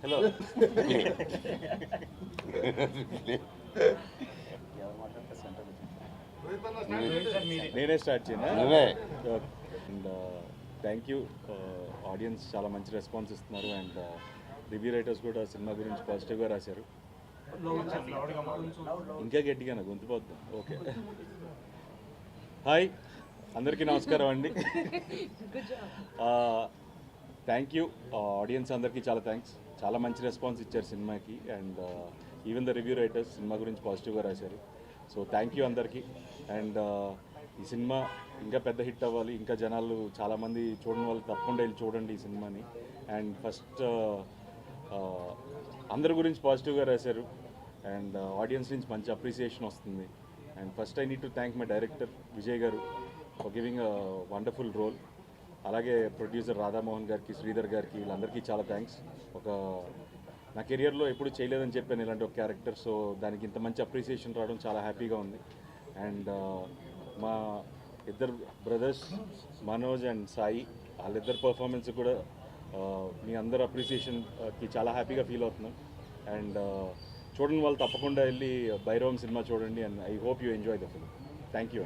Hello నేనే start చేయనా and thank you audience చాలా మంచి రెస్పాన్స్ ఇస్తున్నారు అండ్ రివ్యూ రైటర్స్ కూడా సినిమా గురించి పాజిటివ్గా రాశారు. ఇంకా గట్టిగా నాకు గొంతుపోద్దాం. ఓకే, హాయ్ అందరికీ నమస్కారం అండి. థ్యాంక్ యూ ఆడియన్స్ అందరికీ చాలా థ్యాంక్స్. చాలా మంచి రెస్పాన్స్ ఇచ్చారు సినిమాకి and even the review writers cinema గురించి పాజిటివ్గా రాశారు. సో థ్యాంక్ యూ అందరికీ. అండ్ ఈ సినిమా ఇంకా పెద్ద హిట్ అవ్వాలి, ఇంకా జనాలు చాలామంది చూడని వాళ్ళు తప్పకుండా వెళ్ళి చూడండి ఈ సినిమాని. అండ్ ఫస్ట్ అందరి గురించి పాజిటివ్గా రాశారు అండ్ ఆడియన్స్ నుంచి మంచి అప్రిసియేషన్ వస్తుంది. And first I need to thank my director Vijay garu for giving a wonderful role. అలాగే ప్రొడ్యూసర్ రాధామోహన్ గారికి, శ్రీధర్ గారికి, వీళ్ళందరికీ చాలా థ్యాంక్స్. నా కెరియర్లో ఎప్పుడు చేయలేదని చెప్పాను ఇలాంటి ఒక క్యారెక్టర్. సో దానికి ఇంత మంచి అప్రిసియేషన్ రావడం చాలా హ్యాపీగా ఉంది. అండ్ మా ఇద్దరు బ్రదర్స్ మనోజ్ అండ్ సాయి, వాళ్ళిద్దరు పర్ఫార్మెన్స్ కూడా మీ అందరు అప్రిసియేషన్కి చాలా హ్యాపీగా ఫీల్ అవుతున్నాం. అండ్ చూడని వాళ్ళు తప్పకుండా వెళ్ళి భైరవం సినిమా చూడండి. And I hope you enjoy the film. Thank you.